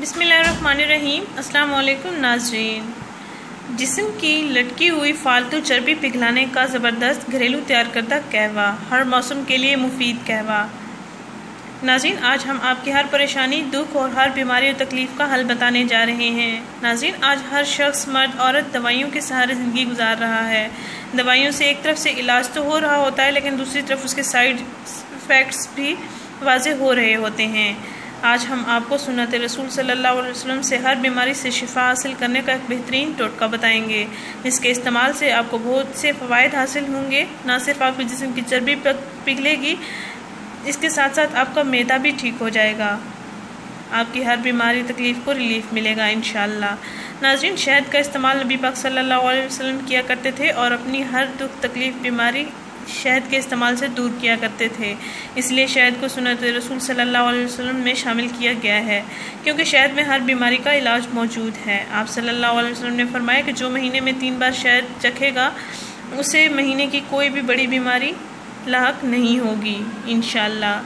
बिस्मिल्लाहिर्रहमानिर्रहीम। अस्सलाम वालेकुम नाज़रीन। जिस्म की लटकी हुई फालतू चर्बी पिघलाने का ज़बरदस्त घरेलू तैयार करदा कहवा, हर मौसम के लिए मुफीद कहवा। नाज़रीन, आज हम आपकी हर परेशानी, दुख और हर बीमारी और तकलीफ़ का हल बताने जा रहे हैं। नाज़रीन, आज हर शख्स, मर्द औरत दवाइयों के सहारे ज़िंदगी गुजार रहा है। दवाइयों से एक तरफ से इलाज तो हो रहा होता है, लेकिन दूसरी तरफ उसके साइड इफ़ेक्ट्स भी वाज़े हो रहे होते हैं। आज हम आपको सुन्नत रसूल सल्लल्लाहु अलैहि वसल्लम से हर बीमारी से शिफा हासिल करने का एक बेहतरीन टोटका बताएंगे, जिसके इस्तेमाल से आपको बहुत से फ़वाइद हासिल होंगे। ना सिर्फ आपके जिस्म की चर्बी पिघलेगी, इसके साथ साथ आपका मैदा भी ठीक हो जाएगा। आपकी हर बीमारी तकलीफ़ को रिलीफ मिलेगा इंशाअल्लाह। नाज़रीन, शहद का इस्तेमाल नबी पाक सल्लल्लाहु अलैहि वसल्लम किया करते थे और अपनी हर दुख तकलीफ़ बीमारी शहद के इस्तेमाल से दूर किया करते थे। इसलिए शहद को सुन्नत रसूल सल्लल्लाहु अलैहि वसल्लम में शामिल किया गया है, क्योंकि शहद में हर बीमारी का इलाज मौजूद है। आप सल्लल्लाहु अलैहि वसल्लम ने फरमाया कि जो महीने में 3 बार शहद चखेगा, उसे महीने की कोई भी बड़ी बीमारी लाहक नहीं होगी इंशाअल्लाह।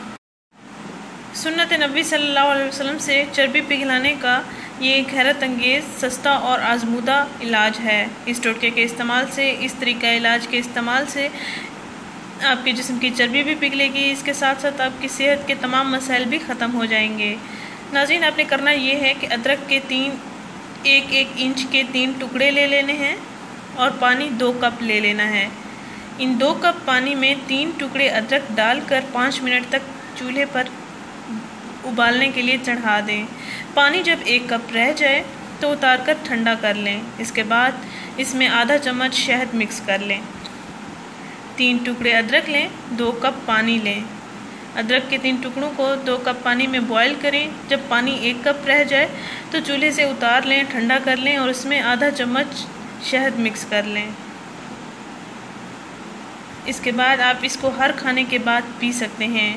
सुन्नत नबी सल्लल्लाहु अलैहि वसल्लम से चर्बी पिघलाने का ये एक हैरत अंगेज़, सस्ता और आजमूदा इलाज है। इस टोटके के इस्तेमाल से, इस तरीका इलाज के इस्तेमाल से आपके जिस्म की चर्बी भी पिघलेगी, इसके साथ साथ आपकी सेहत के तमाम मसाइल भी ख़त्म हो जाएंगे। नाज़रीन, आपने करना ये है कि अदरक के 1-1 इंच के 3 टुकड़े ले लेने हैं और पानी 2 कप ले लेना है। इन 2 कप पानी में 3 टुकड़े अदरक डालकर 5 मिनट तक चूल्हे पर उबालने के लिए चढ़ा दें। पानी जब 1 कप रह जाए तो उतार कर ठंडा कर लें। इसके बाद इसमें आधा चम्मच शहद मिक्स कर लें। 3 टुकड़े अदरक लें, 2 कप पानी लें। अदरक के 3 टुकड़ों को 2 कप पानी में बॉईल करें। जब पानी 1 कप रह जाए तो चूल्हे से उतार लें, ठंडा कर लें और इसमें आधा चम्मच शहद मिक्स कर लें। इसके बाद आप इसको हर खाने के बाद पी सकते हैं।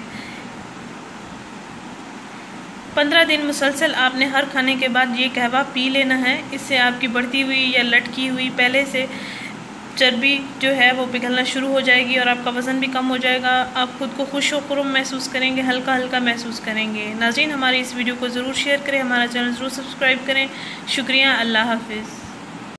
15 दिन मुसलसल आपने हर खाने के बाद ये कहवा पी लेना है। इससे आपकी बढ़ती हुई या लटकी हुई पहले से चर्बी जो है वो पिघलना शुरू हो जाएगी और आपका वज़न भी कम हो जाएगा। आप खुद को खुश व खुर्म महसूस करेंगे, हल्का हल्का महसूस करेंगे। नाज़रीन, हमारी इस वीडियो को ज़रूर शेयर करें, हमारा चैनल ज़रूर सब्सक्राइब करें। शुक्रिया, अल्लाह हाफ़िज़।